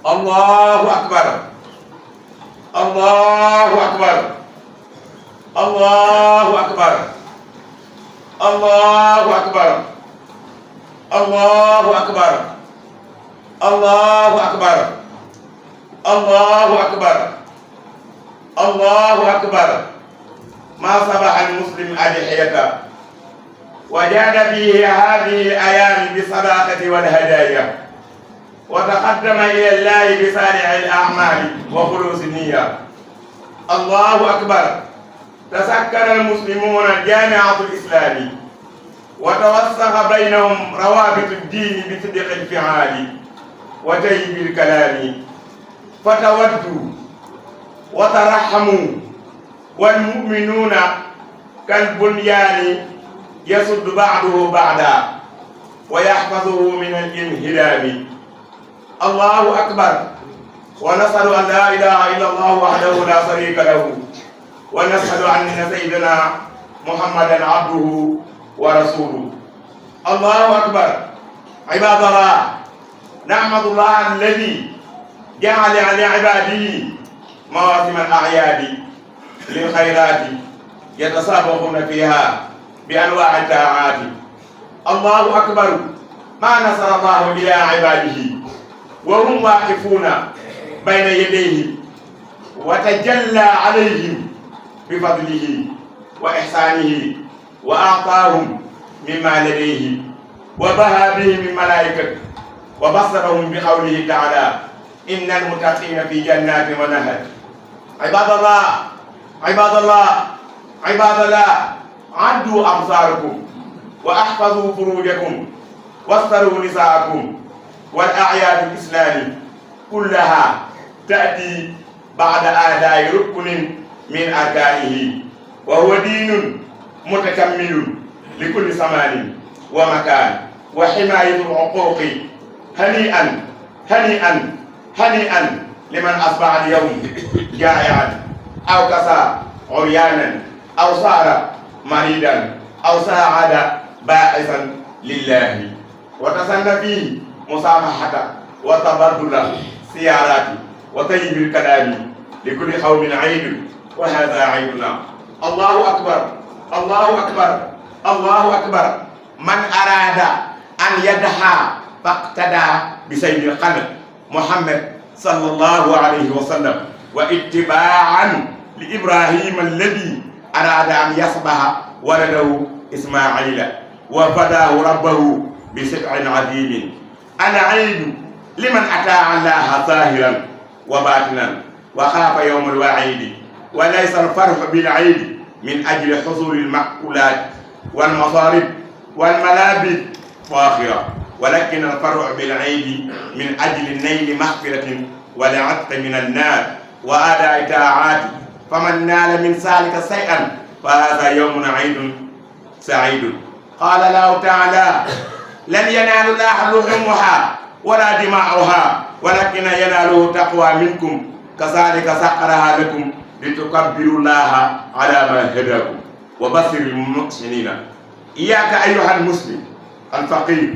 الله أكبر الله أكبر الله أكبر الله أكبر الله أكبر الله أكبر الله أكبر الله أكبر ما صبح المسلم أضحيته وجاد فيه هذه الأيام بالصداقة والهدايا وتقدم إلى الله بصالح الأعمال وخلوص النية. الله أكبر. تسكر المسلمون الجامعة الإسلامية وتوسخ بينهم روابط الدين بصدق الفعال وطيب الكلام فتودوا وترحموا والمؤمنون كالبنيان يسد بعضه بعضا ويحفظه من الانهدام. الله أكبر. ونشهد أن لا إله إلا الله وحده لا شريك له ونشهد أن سيدنا محمدا عبده ورسوله. الله أكبر. عباد الله، نحمد الله الذي جعل لعباده مواسم الأعياد للخيرات يتسابقون فيها بأنواع الطاعات. الله أكبر. ما نصر الله إلى عباده وهم واقفون بين يديه وتجلى عليهم بفضله وإحسانه وأعطاهم مما لديه وبهى بهم الملائكة وبصرهم بقوله تعالى إن المتقين في جنات ونهر. عباد الله عباد الله عباد الله، عدوا أبصاركم وأحفظوا فروجكم واستروا نساءكم. والأعياد الإسلامية كلها تأتي بعد أداء ركن من أركانه وهو دين متكمل لكل زمان ومكان وحماية العقوق. هنيئا هنيئا هنيئا لمن أصبح اليوم جائعا أو كسى عريانا أو صار مريضا أو ساعد باعثا لله وتسنى فيه مصافحة وتبادل سيارات وطيب الكلام لكل قوم عيد وهذا عيدنا. الله أكبر الله أكبر الله أكبر. من أراد أن يدحى فاقتدى بسيد القلب محمد صلى الله عليه وسلم واتباعا لإبراهيم الذي أراد أن يصبح ولده إسماعيل وفداه ربه بسبع عظيم. أنا عيد لمن أطاع الله ظاهرا وباطنا وخاف يوم الوعيد. وليس الفرح بالعيد من أجل حصول المأكولات والمصارف والملابس فاخرة، ولكن الفرح بالعيد من أجل نيل مغفرة والعتق من النار وأداء طاعات. فمن نال من ذلك شيئا فهذا يوم عيد سعيد. قال الله تعالى لن ينال الله لحومها ولا دماؤها ولكن يناله تقوى منكم كذلك سخرها لكم لتكبروا الله على ما هداكم وبشر المحسنين. إياك أيها المسلم الفقير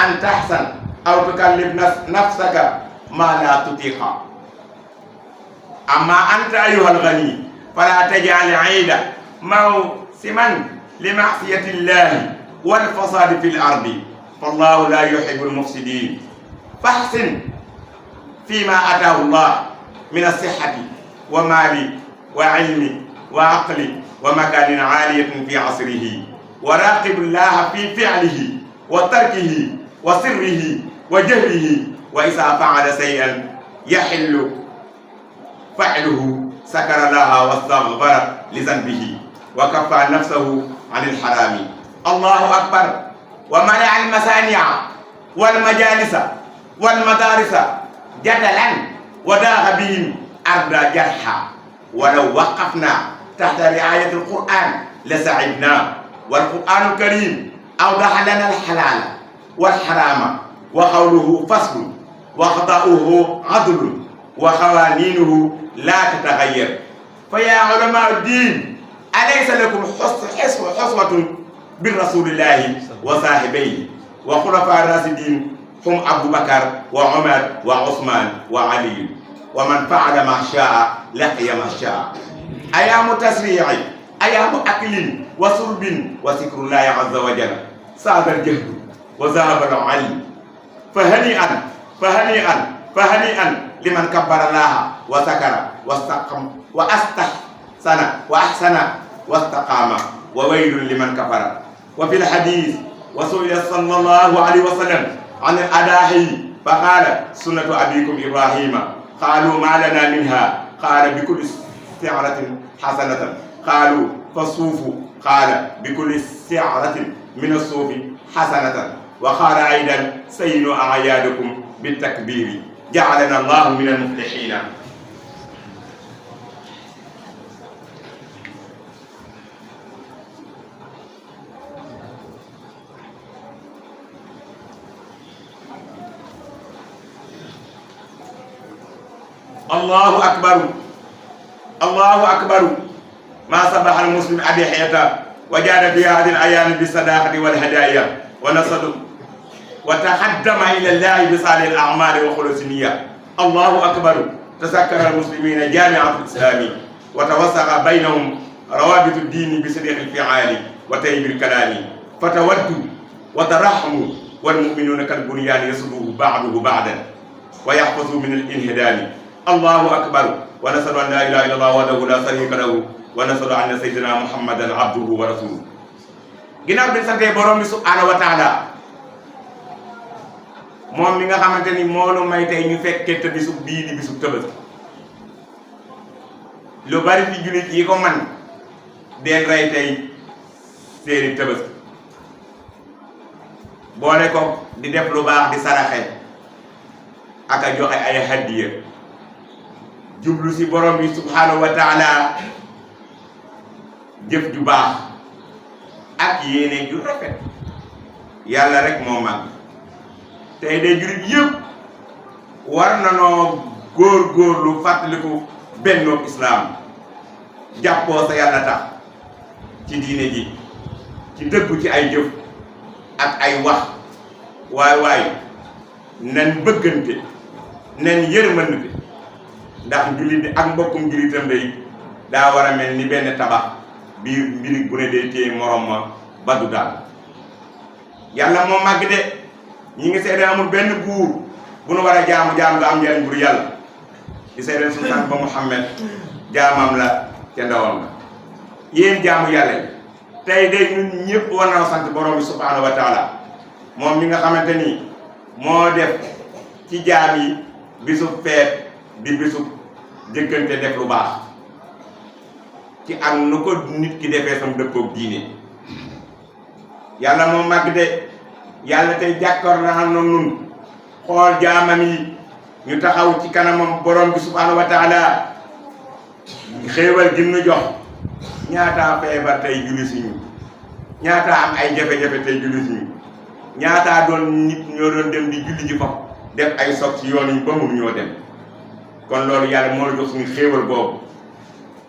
أن تحسن أو تكلف نفسك ما لا تطيق. أما أنت أيها الغني فلا تجعل عيد موسما لمعصية الله والفساد في الأرض، فالله لا يحب المفسدين. فاحسن فيما أتاه الله من الصحة ومال وعلم وعقل ومكان عالية في عصره، وراقب الله في فعله وتركه وسره وجهره. وإذا فعل شيئا يحل فعله سكر الله واستغفر لذنبه وكفى نفسه عن الحرام. الله أكبر. ومنع المصانع والمجالس والمدارس جدلا وداها بهم أرض جرحا. ولو وقفنا تحت رعاية القرآن لسعدنا. والقرآن الكريم أوضح لنا الحلال والحرام وقوله فصل وخطأه عدل وقوانينه لا تتغير. فيا علماء الدين أليس لكم حصوة بالرسول الله وصاحبيه وخلفاء الراشدين hum Abubakar wa Umar wa Usman wa Ali wa man faala ma shaa laqiya ma shaa. ayaamu tasriici ayaamu aklin wa surbin wa zikrullahi azza wa jalla saada aljahdu wa zahaba al-ilm fa hani'an fa hani'an fa hani'an liman kabbara llaha wa sakara wa astahsana wa ahsana wa istaqama wa waylun liman kafara. wa fil hadith wa su'ila sallallahu alayhi wa sallam an al-adahi fa qala sunnatu abikum ibrahima qalu ma lana minha qala bi kulli si'ratin hasanatan qalu fa suufu qala bi kulli si'ratin min as-suufi hasanatan wa qala aydan sayyinu a'yadakum bitakbiri ja'alana allahu min al-muflihina. allahu akbaru allahu akbaru ma sabaha almuslim adhiyata wa jada fi hadhihi al-ayam bisadaqati wal hadaya wa nasadu wa tahaddama ila allahi bi salih al-a'mal wa khulusi niyya. allahu akbaru tasakkara al-muslimina jami'at al-islami wa tawassaqa baynahum rawabit ad-din bi sadiq al-fi'ali wa tayyib al-kalami fatawaddu wa tarahhamu wal mu'minuna kal bunyan yasduhu ba'duhu ba'dan wa yahfazu min al-inhidami. allahu akbar wa nashhadu an la ilaha illallah wahdahu la sharika lahu wa nashhadu anna sayyidina muhammadan abduhu wa rasuluhu. ginnaaw bi sante borom bi subhanahu wa taala moom mi nga xamante ni moo nu may tey ñu fekkee te bisub bii di bisub Tabaski. lu bari fi jullit yi ko man deen rey tey seeni Tabaski boole ko di def lu baax di saraxe ak a joxe ay hadiya jublu si borom bi subhanahu wa taala jëf ju baax ak yéene ju rafet. yàlla rek moo mag tey de jurit yëpp war na noo góor-góorlu fàttaliku bennoo islaam jàppoo sa yàlla tax ci diine ji ci dëggu ci ay jëf ak ay wax waay nan bëggante nan yërmande ndax jullit ak mbokkum jullitam day daa war a mel ni benn tabax biir mbiri bu ne day téye morom ma ba du daal. yàlla moo màgg de ñi ngi seede amul benn buur bu nu war a jaamu nga am njariñ bur yàlla di seede suñu sant ba Muhammad jaamam la ca ndawam la. yéen jaamu yàlla yi tey day ñun ñëpp war na sant borom bi subhanahu wa taala moom mi nga xamante ni moo def ci jaam yi bisu feet di bisu jëkkante def lu baax ci ak nu ko nit ki defee sam dëppoog diine. yàlla moo màgg de yàlla tey jàkkoor na nun xool jaamam yi ñu taxaw ci kanamam borom bi subhanahu wa taala xéewal gi nu jox. ñaataa feebar tey julli si ñu ñaataa am ay jafe-jafe tey julli si ñu ñaataa doon nit ñoo doon dem di julli ji foofu def ay soog ci yoon yi ba mu ñoo dem. kon loolu yàlla moo la jox suñu xéewal boobu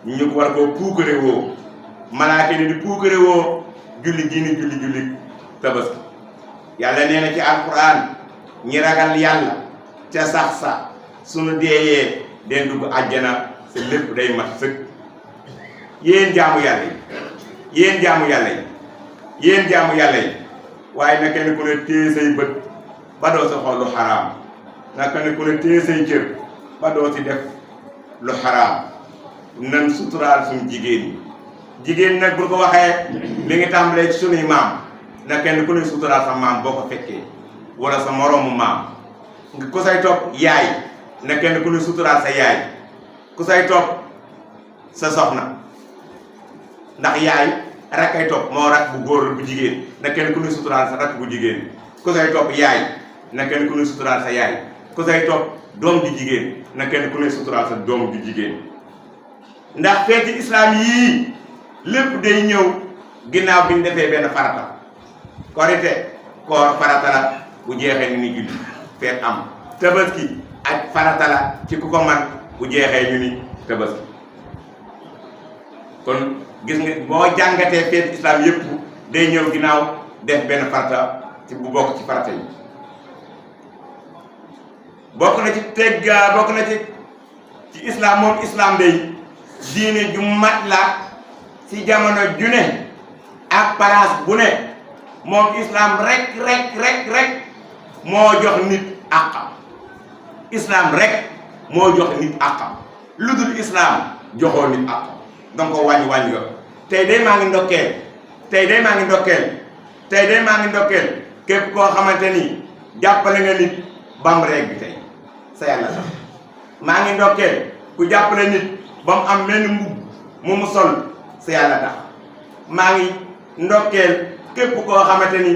ñu ko war koo puukare woo malaaka ni di puukare woo julli diini julli Tabaski. yàlla nee na ci alquran ñi ragal yàlla ca sax sa suñu deeyee den dugg àjjana sa lépp day mat sëkk. yéen jaamu yàlla yi yéen jaamu yàlla yi yéen jaamu yàlla yi waaye na kenn ku ne téye say bët ba doo sa xool lu xaraam na kenn ku ne téye say cër ba doo ci def lu xaraam. nan suturaal suñu jigéen nag bu ko waxee mi ngi tàmbalee ci sunuy maam na kenn ku ne suturaal sa maam boo ko fekkee wala sa moroomu maam. ku say topp yaay na kenn ku ne suturaal sa yaay ku say topp sa soxna ndax yaay rek ay topp moo rak bu góor bu jigéen na kenn ku ne suturaal sa rak bu jigéen. ku say topp yaay na kenn ku ne suturaal sa yaay ku say topp doom ju jigéen na kenn ku ne suturaal sa doom ju jigéen. ndax feeti islam yii lépp day ñëw ginnaaw bi ñu defee benn farata. korite koor farata la bu jeexee ni julli feet am. Tabaski ak farata la ci ku ko man bu jeexee ñu ni Tabaski. kon gis nga boo jàngatee feeti islam yëpp day ñëw ginnaaw def benn farata ci bu bokk ci farata yi. bokk na ci tegga bokk na ci islam moom islam day diine ju mat la ci jamono ju ne ak place bu ne moom islam rek moo jox nit àqam islam rek moo jox nit àqam lu dul islam joxoo nit àqam donc ko wàññi nga tey day maa ngi ndokkeel képp koo xamante ni jàppale nga nit bam reeg bi tey sa yàlla sax maa ngi ndokkeel ku jàppale nit ba mu am benn mbubb mu sol sa yàlla tax maa ngi ndokkeel képp koo xamante ni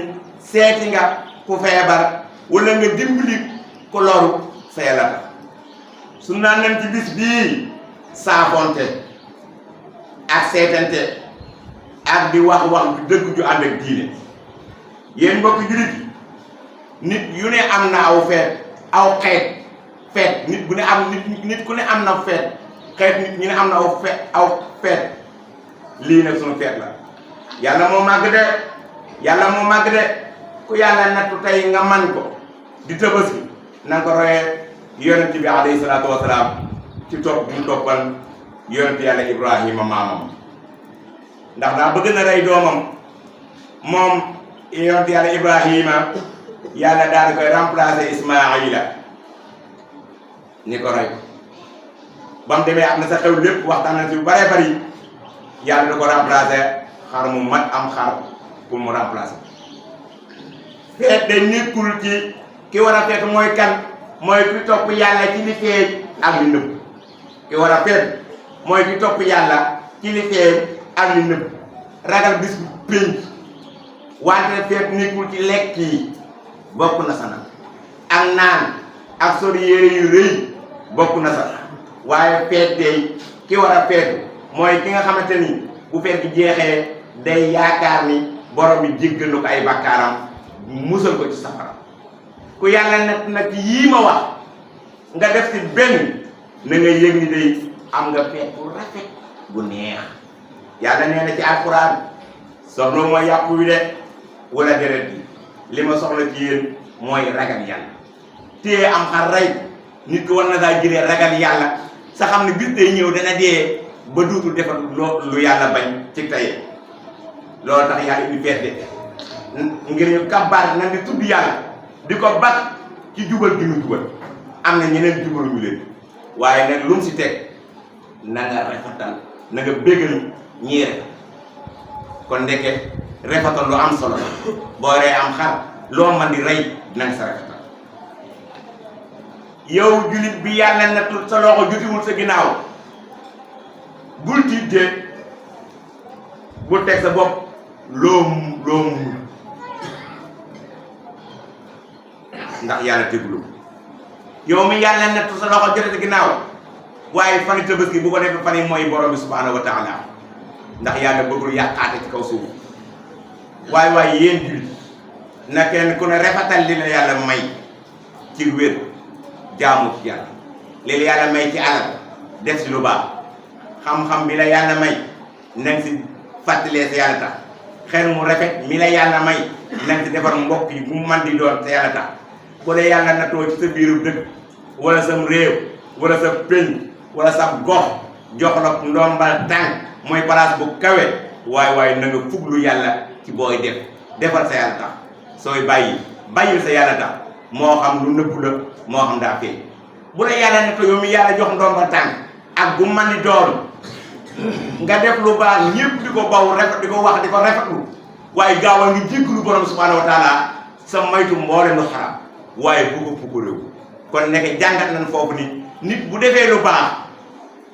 seeti nga ku feebar wala nga dimbali ku loru sa yàlla tax su naan nañ ci bis bii saafonte ak seetante ak di wax ju dëgg ju ànd ak diine yéen mbokk jullit nit yu ne am na aw xeet nit bu ne am nit ku ne am na xeet nit ñu ne am na aw feet lii nag sunu feet la yàlla moo màgg de ku yàlla nattu tey nga man ko di Tabaski na nga ko royee yonent bi alayhi salaatu wasalaam ci topp bu mu toppal yonent yàlla Ibrahima maamam ndax daa bëgg na rey doomam moom yonent yàlla Ibrahima yàlla daal di koy remplacer Ismaïla ni ko rey ba mu demee am na sa xew lépp waxtaan na ci bu bëree bëri yàlla da ko remplacer xar mu mat am xar pour mu remplacer feet de nekkul ci ki war a feet mooy kan mooy ki topp yàlla ci li feeñ ak li nëbb ki war a feet mooy ki topp yàlla ci li feeñ ak li nëbb ragal bis bu pénc wante feet nekkul ci lekk yi bokk na sa nag ak naan ak sori yére yu rëy bokk na sa waaye feet day ki war a feetu mooy ki nga xamante ni bu feet bi jeexee day yaakaar ni borom bi jéggal ko ay bakkaaram musal ko ci safara ku yàlla nag yii ma wax nga def ci benn na nga yëg ni day am nga feet bu rafet bu neex yàlla nee na ci alxuraan soxla mooy yàpp wi de wala deret bi li ma soxla ci yéen mooy ragal yàlla téye am xar rey nit ko war na daa jëlee ragal yàlla sa xam ne bis day ñëw dana dee ba duutul defal lu yàlla bañ ci tey loolu tax yàlla indi feet de ngir ñu kabaar na di tudd yàlla di ko bat ci jubal gi ñu jubal am na ñeneen jubaluñu leen waaye nag lu mu si teg na nga rafetal na nga béggal ñii rek kon ndeke rafetal lu am solo la boo rey am xar loo man di rey dinañ sa rafetal yow julit bi yàlla nattul sa loxo jutiwul sa ginnaaw bul tiit de bul teg sa bopp loo mu ndax yàlla tegulu yow mi yàlla nattu sa loxo jote sa ginnaaw waaye fani Tabaski bu ko defee fani mooy borom bi subhanahu wa taala ndax yàlla bëggul yàqaate ci kaw suuf waaye yéen julit na kenn ku ne rafetal li la yàlla may ci wér jaamu ci yàlla li la yàlla may ci alal def si lu baax xam-xam bi la yàlla may nañ si fàttalee sa yàlla tax xel mu rafet mi la yàlla may nañ si defar mbokk yi bu mu man di doon sa yàlla tax bu dee yàlla natoo ci sa biiru dëkk wala sam réew wala sa pénc wala sa gox jox la ndombal tànk mooy place bu kawe waaye na nga fuglu yàlla ci booy defal sa yàlla tax sooy bàyyil sa yàlla tax moo xam lu nëbbu la moo xam daa feeñ bu dee yàlla natoo yow mi yàlla jox ndombal tànk ak bu man di doon nga def lu baax ñëpp di ko baw rafet di ko wax di ko rafetlu waaye gaawal ngi jégglu borom subhanahu wa taala sa maytu mboole lu xaram waaye bu ko réew kon nekk jàngat nañ foofu ni nit bu defee lu baax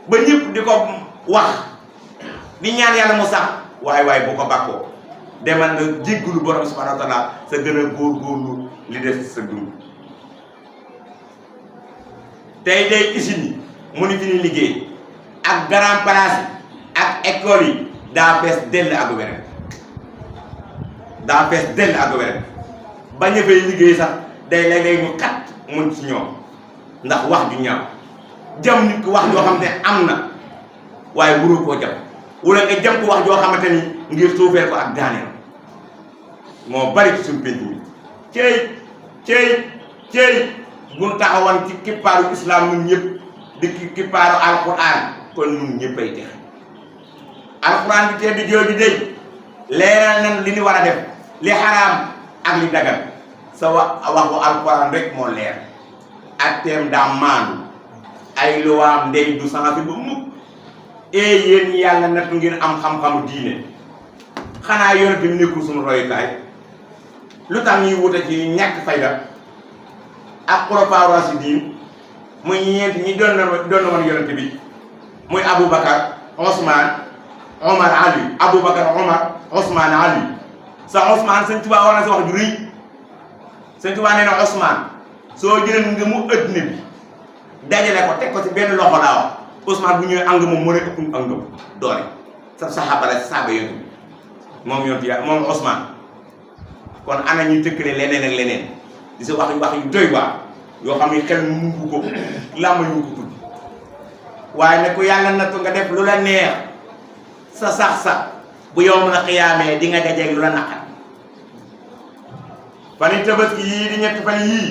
ba ñëpp di ko wax di ñaan yàlla mu sax waaye bu ko bàkkoo demal nga jégglu borom subhanahu wa taala sa gën a góorgóorlu li des sa dund tey day usine yi mu ni fi ni liggéey ak grand place yi ak école yi daa fees dell ak wér bañ a fay liggéey sax day léeg-léeg ñu xat mun ci ñoom ndax wax ju ñaaw jam nit ko wax joo xamante ne am na waaye wuroo koo jam wala nga jam ko wax joo xamante ni ngir suufee ko ak daaneel moo bari ci suñu pénc mi cey buñ taxawoon ci kippaaru islam ñun ñëpp di kippaaru alquran kon ñun ñëpp ay texe alquran bi tedd jooju day leeral nañ li ñu war a def li xaraam ak li dagal sa waxu alquran rek moo leer atteem daa maandu ay luwaam ndey du sangafi ba mukk yéen ñi yàlla nattu ngeen am xam-xamu diine xanaa yonent bi nekkul suñu royukaay lu tax ñuy wuute ci ñàkk fayda ak xulafaa raasidiin muy ñeent ñi doon na woon yonent bi muy Aboubacar Ousmane Omar Ali Aboubacar Omar Ousmane Ali sa Ousmane Sëñ Tuubaa war na si wax ju rëy Sëñ Tuubaa nee na Ousmane soo jëlee nga mu ëtt ne bi dajale ko teg ko ci benn loxo laa wax Ousmane bu ñëwee ang moom moo ne ëpp angam doole sa saxaaba la saaba yonent bi moom yonent ya moom Ousmane kon ana ñuy tëkkale leneen ak leneen di sa wax yu doy waar yoo xam ne xel mu ko làmma yu ko tudd waaye ne ku yàlla nattu nga def lu la neex sa sax bu yow la xiyaamee di nga dajeeg lu la naqar fan yi tabaski yii di ñetti fan yii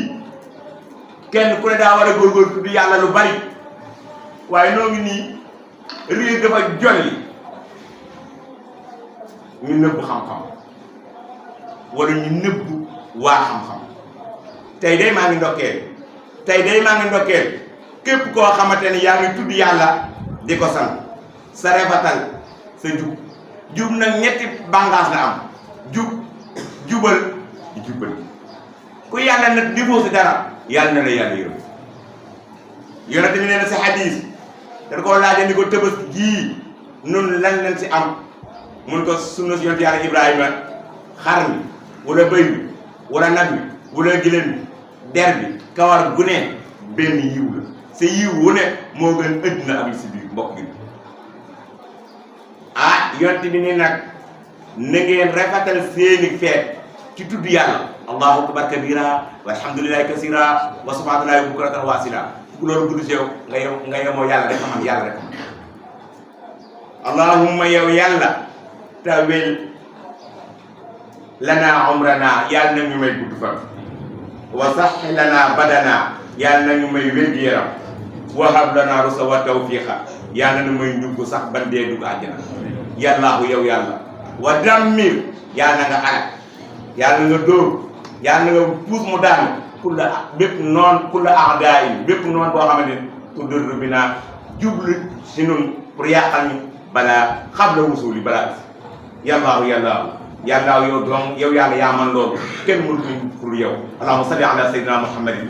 kenn ku ne daa war a góorgóor tudd yàlla lu bari waaye noo ngi nii riir dafa jolli ñu nëbb xam-xam wala ñu nëbb waa xam-xam tey day maa ngi ndokkeel képp koo xamante ne yaa ngi tudd yàlla di ko sant sa refatal sa jub nag ñetti bàngaas la am jubal di jubal ku yàlla nag defoo si dara yàlla na la yàlla yërëm yonent bi nee na si xadiis dañ koo laajee ni ko Tabaski gii nun lan lañ si am mun ko sunna si yonent yàlla Ibrahima xar mi wala bëy bi wala nag bi wala gëlëm bi der bi kawar gu ne benn yiw la sa yiw wu ne moo gën ëddina am si biir mbokk gi yonent bi ni nag na ngeen rafetal seeni feet ci tudd yàlla allahu akbar kabira walhamdulillahi kasira wa subhanallahi bukratan wa asila ku loolu gudd si yow nga yemoo yàlla rek xam yàlla rek xam allahumma yow yàlla tawil lana umrana yàlla na ñu may gudd fan wa sahhi lana badana yàlla na ñu may wér-gu-yaram wahab lana rusa wa tawfiqa yàlla na may njugg sax ban dee dugg àjjana yàllaahu yow yàlla wa dammir yàlla nga alak yàlla nga dóor yàlla nga puus mu daanu bépp aadaa yi bépp noon boo xamante ne pour dër bi naa jublu si nun pour yàqal ñu balaa xam la wusuuli balaa yàllaahu yow doom yow yàlla yaa man loolu kenn mënu ko pour yow allahumma salli ala sayyidina muhammadin